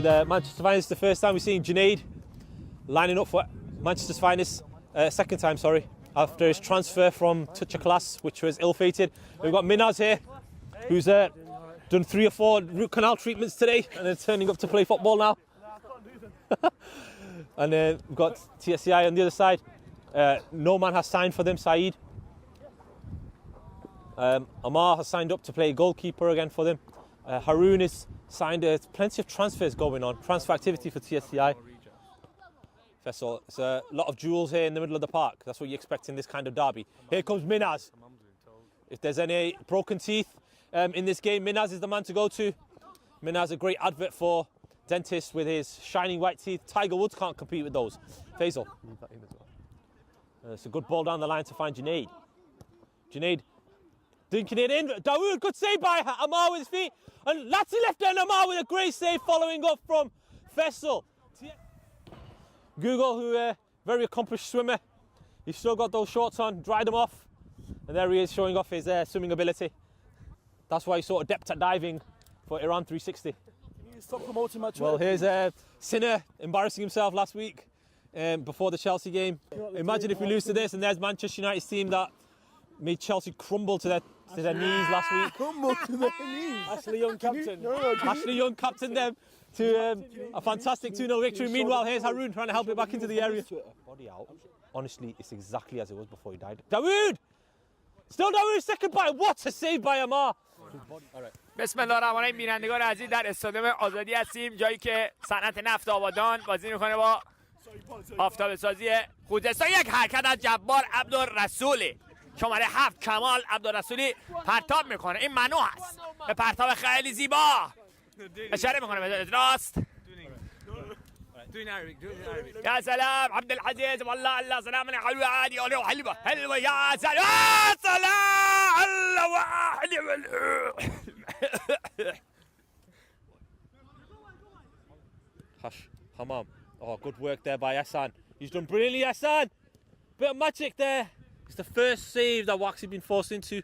with Manchester Finest. The first time we've seen Junaid lining up for Manchester's Finest, second time, sorry, after his transfer from Touch of Class, which was ill-fated. We've got Minaz here, who's done 3 or 4 root canal treatments today, and then turning up to play football now. And we've got TSCI on the other side. No man has signed for them, Saeed. Amar has signed up to play goalkeeper again for them. Haroon is signed. Plenty of transfers going on. Transfer activity for TSCI. Faisal, it's a lot of jewels here in the middle of the park. That's what you expect in this kind of derby. Here comes Minaz. If there's any broken teeth in this game, Minaz is the man to go to. Minaz, a great advert for dentists with his shining white teeth. Tiger Woods can't compete with those. Faisal. It's a good ball down the line to find Junaid. Junaid dinking it in. Dawood, good save by Amar with his feet. And Latzi left hand Amar with a great save following up from Faisal. Google, who very accomplished swimmer. He's still got those shorts on, dried them off. And there he is showing off his swimming ability. That's why he's sort of adept at diving for Iran 360. Stop promoting my well, here's Sinner embarrassing himself last week before the Chelsea game. Imagine if we lose to this, and there's Manchester United's team that made Chelsea crumble to their knees last week. Crumble to their knees. Ashley Young captain. Ashley Young captained them to a fantastic 2-0 victory. Meanwhile, here's Haroon trying to help it back into the area. Body out. Honestly, it's exactly as it was before he died. Dawood! Still Dawood, second bite. What a save by Amar. بسم الله الرحمن الرحیم. بینندگان عزیز در استادیوم آزادی هستیم، جایی که صنعت نفت آبادان بازی میکنه با آفتاب سازی خوزستان. یک حرکت از جبار عبدالرسولی، شماره 7 کمال عبدالرسولی پرتاب میکنه. این منو هست به پرتاب خیلی زیبا اشاره میکنه به راست. يا سلام عبد العزيز والله الله سلام حلوه عادي حلوه حلوه يا سلام يا سلام الله حلوه. Hush, Hamam. Oh, good work there by Hassan. He's done brilliantly, Hassan. Bit of magic there. It's the first save that Waxy's been forced into.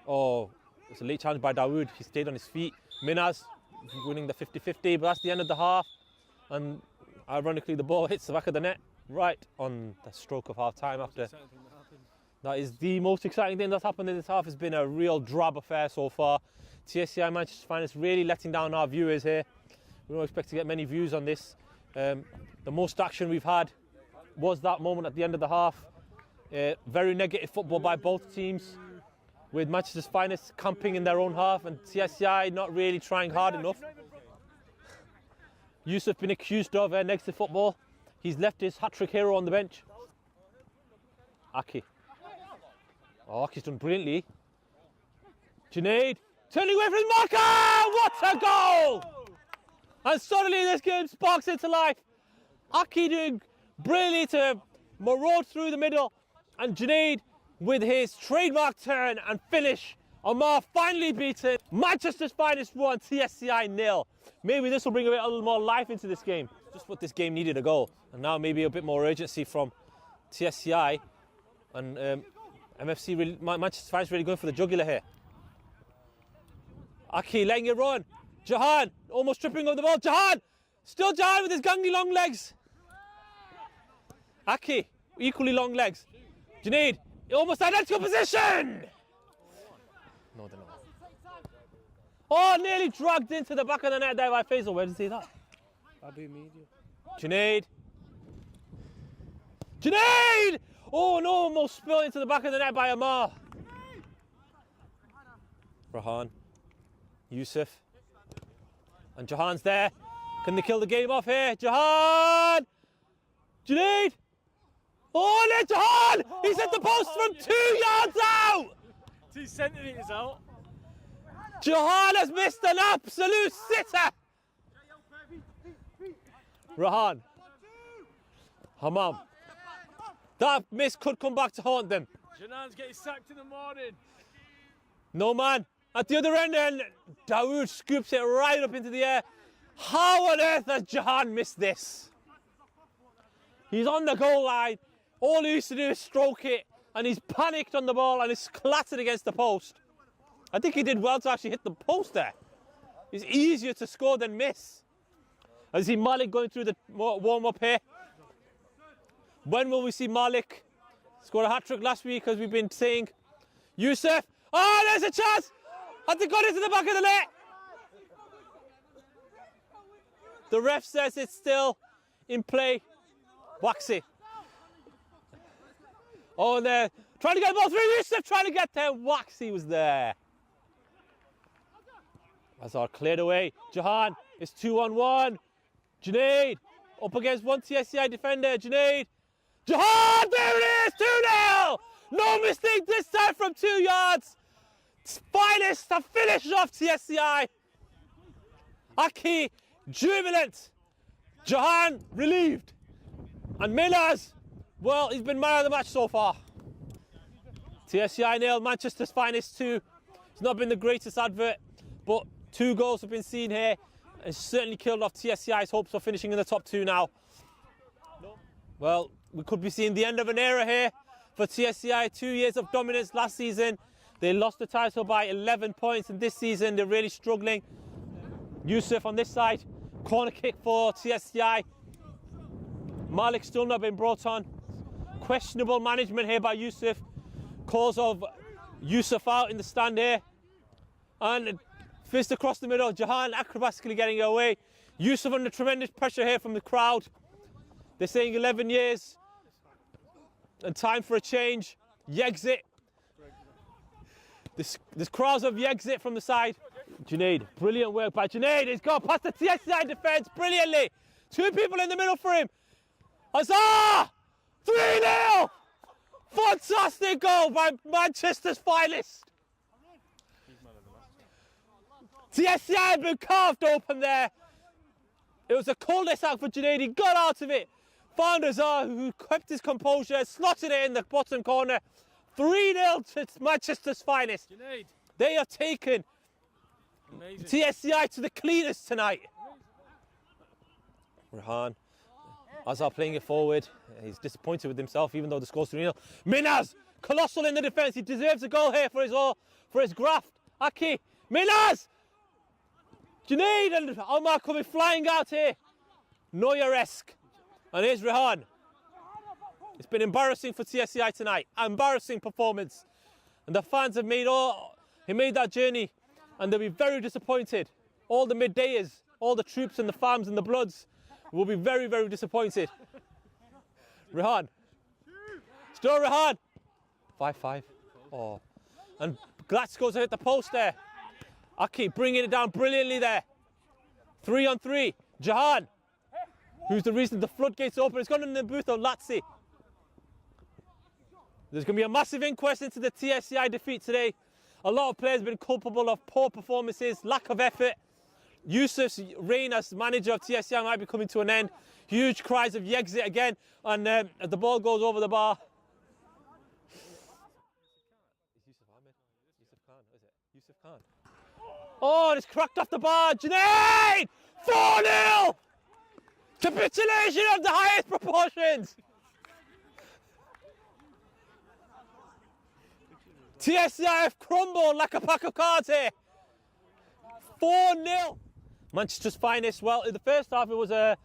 Oh, it's a late challenge by Dawood. He stayed on his feet. Minaz winning the 50-50, but that's the end of the half. And ironically, the ball hits the back of the net right on the stroke of half-time after. That is the most exciting thing that's happened in this half. Has been a real drab affair so far. TSCI Manchester Finest really letting down our viewers here. We don't expect to get many views on this. The most action we've had was that moment at the end of the half. Very negative football by both teams, with Manchester's Finest camping in their own half and TSCI not really trying hard enough. Yusuf been accused of negative football. He's left his hat-trick hero on the bench. Aki. Oh, Aki's done brilliantly. Junaid turning away from his marker! What a goal! And suddenly this game sparks into life. Aki doing brilliantly to maraud through the middle. And Junaid with his trademark turn and finish. Amar finally beaten. Manchester's Finest 1, TSCI 0. Maybe this will bring a little more life into this game. Just what this game needed, a goal. And now maybe a bit more urgency from TSCI. And MFC, really, Manchester Finest really going for the jugular here. Aki letting it run. Jihan almost tripping over the ball. Jihan! Still Jihan with his gangly long legs. Aki, equally long legs. Junaid, almost identical position! No, they're not. Oh, nearly dragged into the back of the net there by Faisal. Where did you see that? Junaid. Junaid! Oh no, almost spilled into the back of the net by Amar. Rahan. Yusuf. And Jahan's there. Can they kill the game off here? Jihan! Junaid! Oh, there's Jihan! He's hit the post from 2 yards out! 2 centimetres out. Jihan has missed an absolute sitter! Rahan. Hamam. That miss could come back to haunt them. Junan's getting sacked in the morning. No man. At the other end, and Dawood scoops it right up into the air. How on earth has Jihan missed this? He's on the goal line. All he used to do is stroke it, and he's panicked on the ball and it's clattered against the post. I think he did well to actually hit the post there. It's easier to score than miss. I see Malik going through the warm-up here. When will we see Malik score a hat-trick last week, as we've been saying? Yusuf. Oh, there's a chance! Has it gone into the back of the net? The ref says it's still in play. Waxy. Oh, and they're trying to get the ball through. Yusuf trying to get there. Waxy was there. Azhar cleared away. Jihan is 2-on-1. Junaid up against one TSCI defender. Junaid. Jihan, there it is, 2-0. No mistake this time from 2 yards. Finest to finish off TSCI. Aki jubilant. Jihan relieved. And Millers, well, he's been man of the match so far. TSCI nil, Manchester's Finest 2. It's not been the greatest advert, but 2 goals have been seen here. It's certainly killed off TSCI's hopes of finishing in the top 2 now. Well, we could be seeing the end of an era here for TSCI. 2 years of dominance last season. They lost the title by 11 points, and this season they're really struggling. Yusuf on this side, corner kick for TSCI. Malik still not been brought on. Questionable management here by Yusuf. Cause of Yusuf out in the stand here. And fist across the middle, Jihan acrobatically getting away. Yusuf under tremendous pressure here from the crowd. They're saying 11 years and time for a change. Yexit. This crowds of Yexit from the side. Junaid, brilliant work by Junaid. He's gone past the TSCI defence brilliantly. 2 people in the middle for him. Azhar! 3-0! Fantastic goal by Manchester's Finest. TSCI had been carved open there. It was a cul-de-sac for Junaid. He got out of it. Found Azhar, who kept his composure, slotted it in the bottom corner. 3-0 to Manchester's Finest. Junaid. They have taken TSCI to the cleaners tonight. Jihan. Azhar playing it forward. He's disappointed with himself, even though the score's 3-0. Minaz, colossal in the defence. He deserves a goal here for his graft. Aki, Minaz! Junaid and Omar coming flying out here. Neuer-esque. And here's Jihan. It's been embarrassing for TSCI tonight. Embarrassing performance. And the fans have made that journey, and they'll be very disappointed. All the middayers, all the troops and the fams and the bloods will be very, very disappointed. Jihan. Still Jihan. 5-5. Oh. And Glatz goes to hit the post there. Aki bringing it down brilliantly there. 3-on-3. Jihan, who's the reason the floodgates open. It's gone in the booth of Lazzi. There's going to be a massive inquest into the TSCI defeat today. A lot of players have been culpable of poor performances, lack of effort. Yusuf's reign as manager of TSCI might be coming to an end. Huge cries of Yexit again, and as the ball goes over the bar. Yusuf Khan. Oh, it's cracked off the bar. Junaid! 4-0! Capitulation of the highest proportions. TSCI have crumbled like a pack of cards here. 4-0. Manchester's Finest. Well, in the first half it was a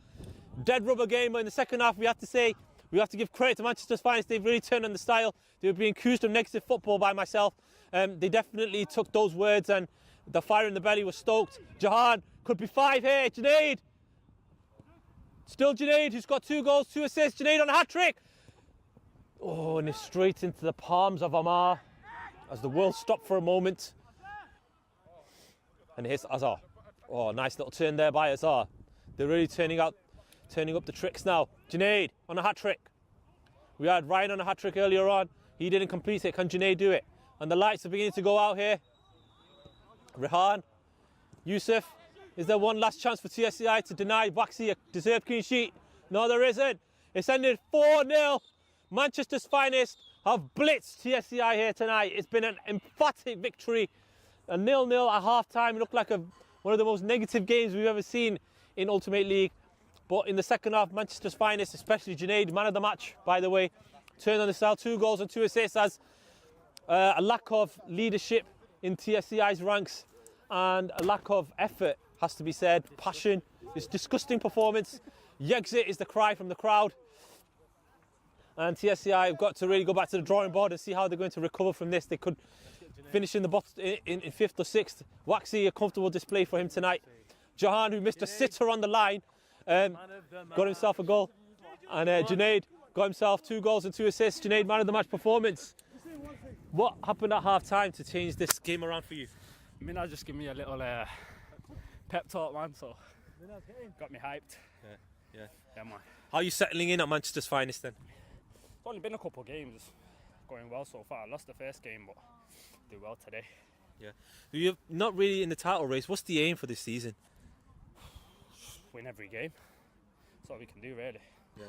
dead rubber game, but in the second half we have to give credit to Manchester's Finest. They've really turned on the style. They were being accused of negative football by myself. They definitely took those words, and the fire in the belly was stoked. Jihan could be 5 here. Junaid. Still Junaid, who's got 2 goals, 2 assists. Junaid on a hat-trick. Oh, and it's straight into the palms of Amar as the world stopped for a moment. And here's Azhar. Oh, nice little turn there by Azhar. They're really turning up the tricks now. Junaid on a hat-trick. We had Ryan on a hat-trick earlier on. He didn't complete it. Can Junaid do it? And the lights are beginning to go out here. Jihan. Yusuf. Is there one last chance for TSCI to deny Waxy a deserved clean sheet? No, there isn't. It's ended 4-0. Manchester's Finest have blitzed TSCI here tonight. It's been an emphatic victory. A 0-0 at half-time. It looked like one of the most negative games we've ever seen in Ultimate League. But in the second half, Manchester's Finest, especially Junaid, man of the match, by the way, turned on the style. 2 goals and 2 assists as a lack of leadership in TSCI's ranks and a lack of effort, has to be said. Passion, this disgusting performance. Yexit is the cry from the crowd. And TSCI have got to really go back to the drawing board and see how they're going to recover from this. They could finish in the in 5th or 6th. Waxy, a comfortable display for him tonight. Jihan, who missed a sitter on the line, got himself a goal. And Junaid got himself 2 goals and 2 assists. Junaid, man of the match performance. What happened at half time to change this game around for you? Minaj just gave me a little pep talk, man, so got me hyped. Yeah. Yeah, man. How are you settling in at Manchester's Finest then? It's only been a couple of games, going well so far. I lost the first game, but do well today. Yeah. You're not really in the title race. What's the aim for this season? Win every game. That's all we can do, really. Yeah.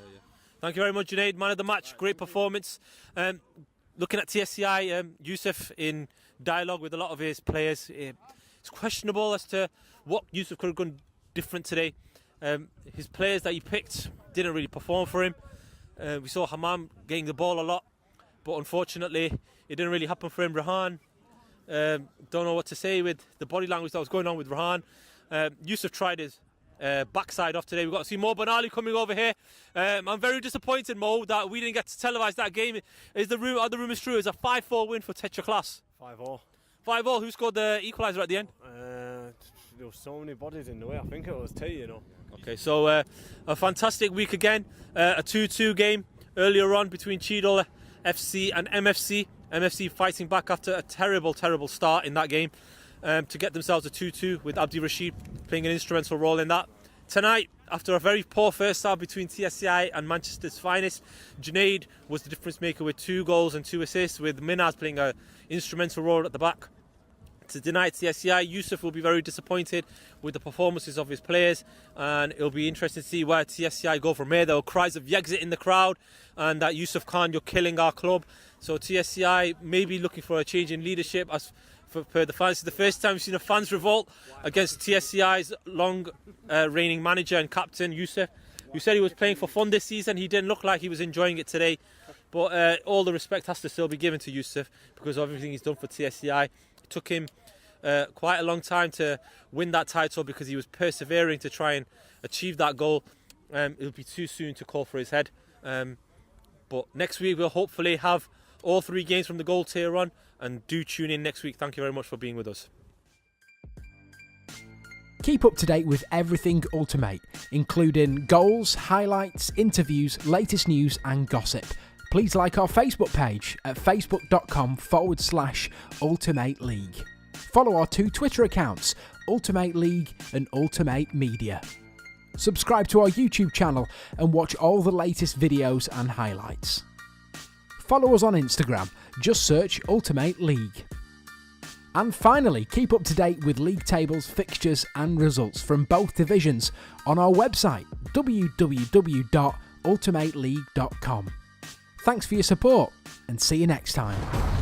Thank you very much, Junaid. Man of the match, great performance. Looking at TSCI, Yusuf in dialogue with a lot of his players. It's questionable as to what Yusuf could have done different today. His players that he picked didn't really perform for him. We saw Hamid getting the ball a lot, but unfortunately it didn't really happen for him. Rehan, don't know what to say with the body language that was going on with Rehan. Yusuf tried his backside off today. We've got to see Mo Benali coming over here. I'm very disappointed, Mo, that we didn't get to televise that game. Are the rumours true? It's a 5-4 win for Tetra Class. 5-0. 5-0. Who scored the equaliser at the end? There were so many bodies in the way. I think it was T, you know. Okay, so a fantastic week again. A 2-2 game earlier on between Cheadle FC and MFC. MFC fighting back after a terrible start in that game to get themselves a 2-2 with Abdi Rashid playing an instrumental role in that. Tonight, after a very poor first half between TSCI and Manchester's Finest, Junaid was the difference maker with 2 goals and 2 assists, with Minaz playing an instrumental role at the back. To deny TSCI, Yusuf will be very disappointed with the performances of his players, and it'll be interesting to see where TSCI go from here. There were cries of Yexit in the crowd, and that Yusuf Khan, you're killing our club. So TSCI may be looking for a change in leadership. As per the fans, it's the first time we've seen a fans revolt against TSCI's long reigning manager and captain Yusuf, who said he was playing for fun this season. He didn't look like he was enjoying it today, but all the respect has to still be given to Yusuf because of everything he's done for TSCI. It took him quite a long time to win that title because he was persevering to try and achieve that goal. It'll be too soon to call for his head, but next week we'll hopefully have all 3 games from the gold tier on, and do tune in next week. Thank you very much for being with us. Keep up to date with everything Ultim8, including goals, highlights, interviews, latest news and gossip. Please like our Facebook page at facebook.com/Ultim8 League. Follow our 2 Twitter accounts, Ultim8 League and Ultim8 Media. Subscribe to our YouTube channel and watch all the latest videos and highlights. Follow us on Instagram, just search Ultim8 League. And finally, keep up to date with league tables, fixtures and results from both divisions on our website, www.ultim8league.com. Thanks for your support and see you next time.